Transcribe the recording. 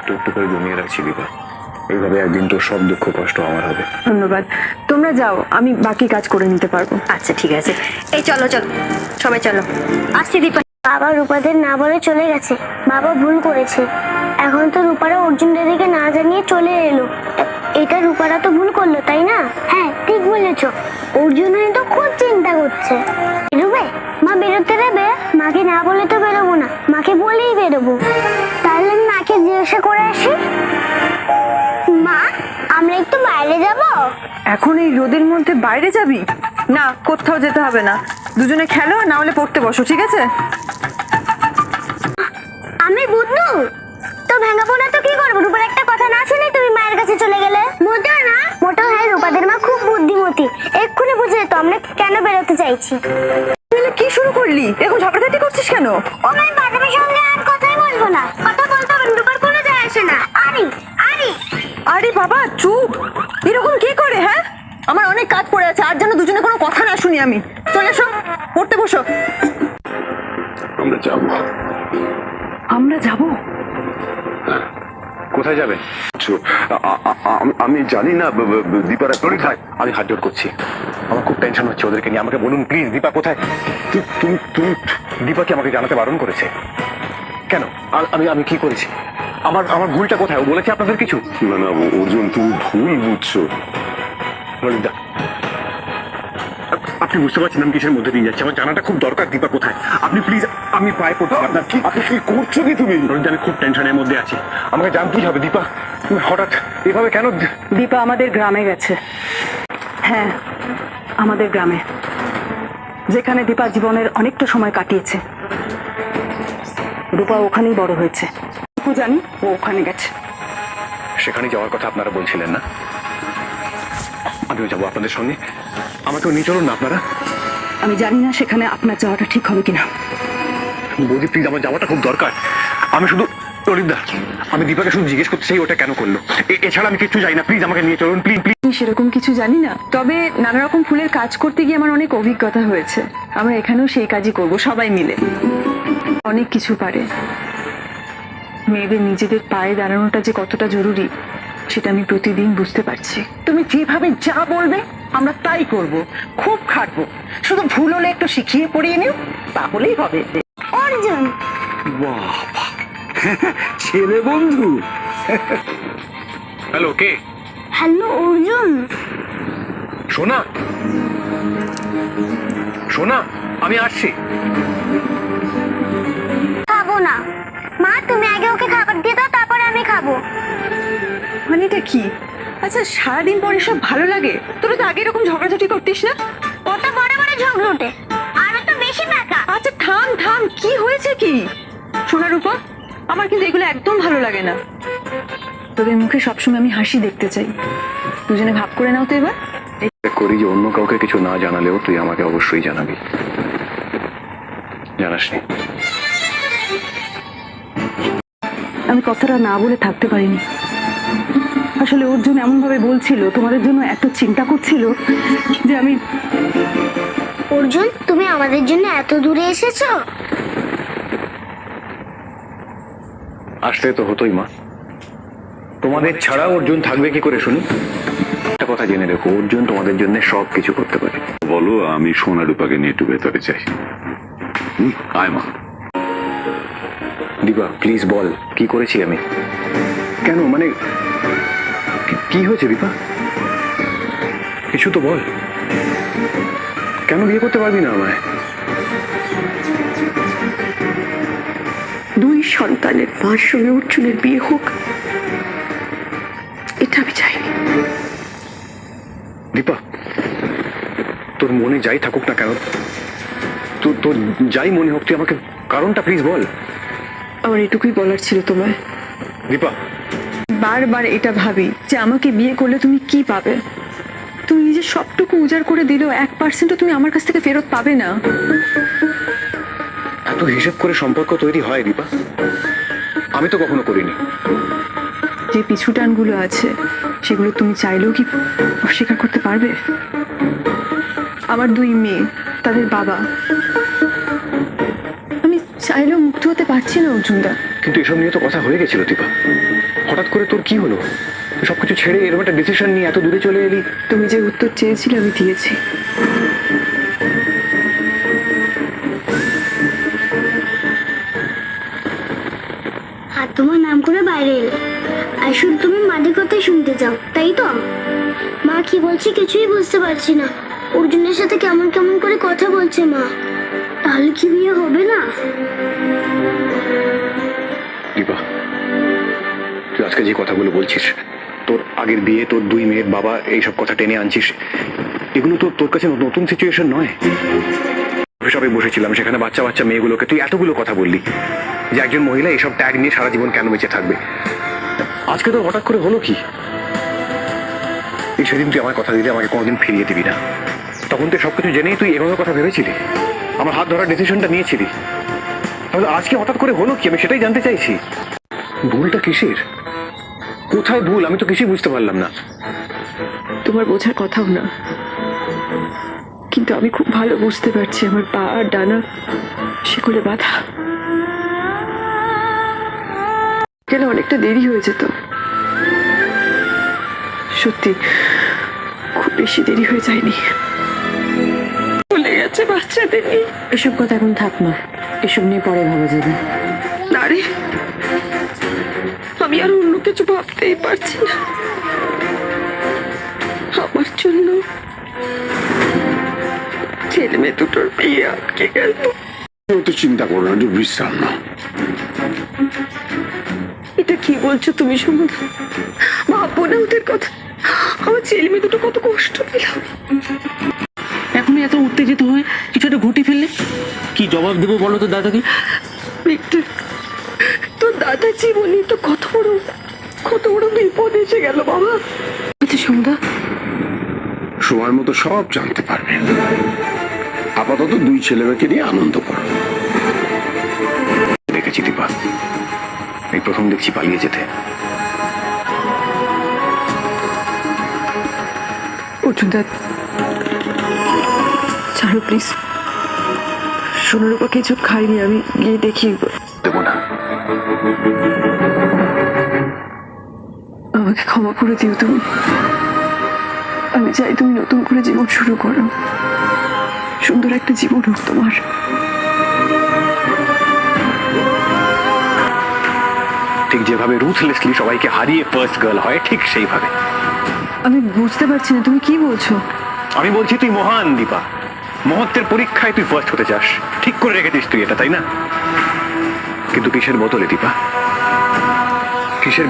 একটু একটু করে জমিয়ে রাখছি দীপা। এইভাবে একদিন তো সব দুঃখ কষ্ট আমার হবে। ধন্যবাদ, তোমরা যাও, আমি বাকি কাজ করে নিতে পারবো। আচ্ছা ঠিক আছে, এই চলো চলো সবাই চলো, আসছি দীপা। বাবা রূপাদের না বলে চলে গেছে। বাবা ভুল করেছে। এখন তো রূপারা অর্জুন দাদিকে না জানিয়ে চলে এলো। এটা রূপারা তো ভুল করলো, তাই না? হ্যাঁ ঠিক বলেছো। অর্জুন তো খুব চিন্তা করছে। বেরোবে? মা বেরোতে দেবে? মাকে না বলে তো বেরোবো না, মাকে বলেই বেরোবো। তাহলে আমি মাকে জিজ্ঞাসা করে আসি। মা, আমরা একটু বাইরে যাব? এখন এই রোদের মধ্যে বাইরে যাবি? না, কোথাও যেতে হবে না, দুজনে খেলো, আর না হলে পড়তে বসো, ঠিক আছে? আমি বুদ্ধু তো ভাঙাবো না তো কি করবো? রূপার একটা কথা না শুনে তুমি মায়ের কাছে চলে গেলে। মোটেও না। মোটেও হ্যাঁ, রূপাদের মা খুব বুদ্ধিমতী। এক্ষুনি বুঝে যেত আমরা কেন বেরোতে চাইছি। তুই কি শুরু করলি? এরকম ঝগড়াঝাটি করছিস কেন? ও মাই, বাদামের সঙ্গে আর কথাই বলবো না। কথা বলতে হবে, রূপার কোনো যায় আসে না। আরে আরে আরে বাবা চুপ, এরকম কি করে? হ্যাঁ, আমার অনেক কাজ পড়ে আছে, আর যেন দুজনে কোনো কথা না শুনি আমি। চলে এসো, পড়তে বসো। আমরা যাবো। আমরা যাবো? কোথায় যাবেন? আমি জানি না দীপারা তোরই খায়। আমি হাত জোর করছি, আমার খুব টেনশন হচ্ছে ওদেরকে নিয়ে। আমাকে বলুন প্লিজ, দীপা কোথায়? তুমি দীপা কি আমাকে জানাতে বারণ করেছে? কেন? আমি আমি কি করেছি? আমার ভুলটা কোথায়? ও বলেছে আপনাদের কিছু? না না অর্জুন, তুমি ভুল বুঝছো। ললিতদা, আপনি বুঝতে পারছেন আমি কিসের মধ্যে দিয়ে যাচ্ছি? আমার জানাটা খুব দরকার দীপা কোথায়। আপনি প্লিজ, আমি পায়ে পড়ছি আপনার। আপনি কি করছো কি তুমি? ললিতদা, আমি খুব টেনশনের মধ্যে আছি, আমাকে জানতেই হবে। দীপা তুমি হঠাৎ এভাবে কেন? দীপা আমাদের গ্রামে গেছে। হ্যাঁ, আমাদের গ্রামে, যেখানে দীপা জীবনের অনেকটা সময় কাটিয়েছে। রূপা ওখানেই বড় হয়েছে, জানি ও ওখানে গেছে। সেখানে যাওয়ার কথা আপনারা বলছিলেন না? আমিও যাবো আপনাদের সঙ্গে, আমাকেও নিয়ে চলুন না আপনারা। আমি জানি না সেখানে আপনার যাওয়াটা ঠিক হবে কিনা। বৌদি প্লিজ, আমার যাওয়াটা খুব দরকার। আমি শুধু ললিতদা, আমি দীপাকে শুধু জিজ্ঞেস করতে চাই ওটা কেন করলো। এছাড়া আমি কিছু জানি না, প্লিজ আমাকে নিয়ে চলুন প্লিজ প্লিজ। আমি সেরকম কিছু জানি না, তবে নানা রকম ফুলের কাজ করতে গিয়ে আমার অনেক অভিজ্ঞতা হয়েছে। আমরা এখানেও সেই কাজই করব, সবাই মিলে। অনেক কিছু পারে। মেয়েদের নিজেদের পায়ে দাঁড়ানোটা যে কতটা জরুরি সেটা আমি প্রতিদিন বুঝতে পারছি। তুমি যেভাবে যা বলবে আমরা তাই করব, খুব খাটবো। শুধু ভুল হলে একটু শিখিয়ে পড়িয়ে নিও, তাহলেই হবে। অর্জুন, বাহ, ছেলে বন্ধু। হ্যালো, কে? হ্যালো অর্জুন। সোনা, সোনা, আমি আসছি। খাবো না মা, তুমি আগে ওকে খাবার দিয়ে দাও, তারপর আমি খাবো। মানে এটা কি? আচ্ছা, সারাদিন পরে সব ভালো লাগে? তোরা তো আগে এরকম ঝগড়াঝাটি করতিস না? ওটা বড় বড় ঝগড়ুটে, আরো তো বেশি টাকা। আচ্ছা থাম থাম, কি হয়েছে কি? সোনা রূপা, আমার কিন্তু এগুলো একদম ভালো লাগে না। তোদের মুখে সবসময় আমি হাসি দেখতে চাই। দুজনে ভাব করে নাও তো এবার। করি যে অন্য কাউকে কিছু না জানালেও তুই আমাকে অবশ্যই জানাবি। জানাসনি? আমি কথাটা না বলে থাকতে পারিনি। আসলে অর্জুন এমন ভাবে বলছিল, তোমাদের জন্য এত চিন্তা করছিল যে আমি। অর্জুন, তুমি আমাদের জন্য এত দূরে এসেছো? আসতে তো হতোই মা, তোমাদের ছাড়া অর্জুন থাকবে কি করে শুনি? একটা কথা জেনে রেখো, অর্জুন তোমাদের জন্য সব কিছু করতে পারে। বলো, আমি সোনা রূপাকে নিয়ে একটু ভেতরে চাই। আয় মা। দীপা প্লিজ বল, কি করেছি আমি? কেন, মানে কি হয়েছে দীপা? কিছু তো বল। কেন বিয়ে করতে পারবি না আমায়? দুই সন্তানের মার সঙ্গে অর্জুনের বিয়ে হোক, এটা আমি চাই। দীপা, তোর মনে যাই থাকুক না কেন, তোর যাই মনে হোক, তুই আমাকে কারণটা প্লিজ বল। আমার এটুকুই বলার ছিল তোমায়। দীপা, বারবার এটা ভাবি যে আমাকে বিয়ে করলে তুমি কি পাবে। তুমি নিজের সবটুকু উজাড় করে দিলেও 1% তুমি আমার কাছ থেকে ফেরত পাবে না। এত হিসেব করে সম্পর্ক তৈরি হয় দীপা? আমি তো কখনো করিনি। যে পিছু টানগুলো আছে সেগুলো তুমি চাইলেও কি অস্বীকার করতে পারবে? আমার দুই মেয়ে, তাদের বাবা, আমি চাইলেও মুক্ত হতে পারছি না অর্জুনদা। কিন্তু এসব নিয়ে তো কথা হয়ে গেছিল দীপা। হঠাৎ করে তোর কি হলো? তুই সবকিছু ছেড়ে এরকম একটা ডিসিশন নিয়ে এত দূরে চলে এলি। তুমি যে উত্তর চেয়েছিলে আমি দিয়েছি। আর তোমার নাম করে বাইরে এলে আর শুধু তুমি মাদের কথাই শুনতে চাও, তাই তো? মা কি বলছে কিছুই বুঝতে পারছি না। অর্জুনের সাথে কেমন কেমন করে কথা বলছে মা। তাহলে কি বিয়ে হবে না? দীপা, তুই আজকে যে কথাগুলো বলছিস, তোর আগের বিয়ে, তোর দুই মেয়ের বাবা, এইসব কথা টেনে আনছিস, এগুলো তো তোর কাছে নতুন সিচুয়েশন নয়। সবাই বসেছিলাম, সেখানে বাচ্চা বাচ্চা মেয়েগুলোকে তুই এতগুলো কথা বললি যে একজন মহিলা এইসব ট্যাগ নিয়ে সারা জীবন কেন বেঁচে থাকবে। আজকে তো হঠাৎ করে হলো কি? এই সেদিন তুই আমার কথা দিলে আমাকে কোনোদিন ফিরিয়ে দিবি না, তখন তুই সবকিছু জেনেই তুই এভাবে কথা ভেবেছিলি, আমার হাত ধরার ডিসিশনটা নিয়েছিলি। তাহলে আজকে হঠাৎ করে হলো কি, আমি সেটাই জানতে চাইছি। ভুলটা কিসের? কোথায় ভুল? আমি তো কিছুই বুঝতে পারলাম না। তোমার বোঝার কথাও না, কিন্তু আমি খুব ভালো বুঝতে পারছি আমার পা আর ডানা শিকলে বাঁধা। গেলে অনেকটা দেরি হয়ে যেত, সত্যি খুব বেশি দেরি হয়ে যায়নি। চলে গেছে বাচ্চাদের নিয়ে। এসব কথা এখন থাক না, এসব নিয়ে পরে ভাবা যাবে। না রে, আমি আর অন্য কিছু ভাবতেই পারছি না। আমার জন্য ছেলে মেয়ে দুটোর বিয়ে আটকে গেল। তো চিন্তা করো না, একটু বিশ্রাম না। এটা কি বলছো তুমি সমুদ্র? ভাববো না ওদের কথা। আমার ছেলে মেয়ে দুটো কত কষ্ট পেলাম। এখনই এত উত্তেজিত হয়ে কিছু একটা ঘটে ফেললে কি জবাব দেবো বলো তো দাদাকে? ভিক্টর, তোর দাদা জীবনে তো কত বড় বিপদ এসে গেল বাবা। সমুদা, সময় মতো সব জানতে পারবে। আপাতত দুই ছেলে মেয়েকে নিয়ে আনন্দ করো। দেখেছি দীপা, এই প্রথম দেখছি পালিয়ে যেতে। অর্জুন দা, ছাড়ো প্লিজ। সোনার উপর কিছু খাইনি, আমি গিয়ে দেখি। দেবো না। আমাকে ক্ষমা করে দিও তুমি। আমি চাই তুমি নতুন করে জীবন শুরু করো, সুন্দর একটা জীবন হোক তোমার। ঠিক যেভাবে রুথলেসলি সবাইকে হারিয়ে ফার্স্ট গার্ল হয়, ঠিক সেইভাবে। আমি বুঝতে পারছি না তুমি কি বলছো। আমি বলছি তুই মহান দীপা, মহত্বের পরীক্ষায় তুই ফার্স্ট হতে চাস, ঠিক করে রেখেছিস তুই এটা, তাই না? কিন্তু কিসের বদলে দীপা? কিসের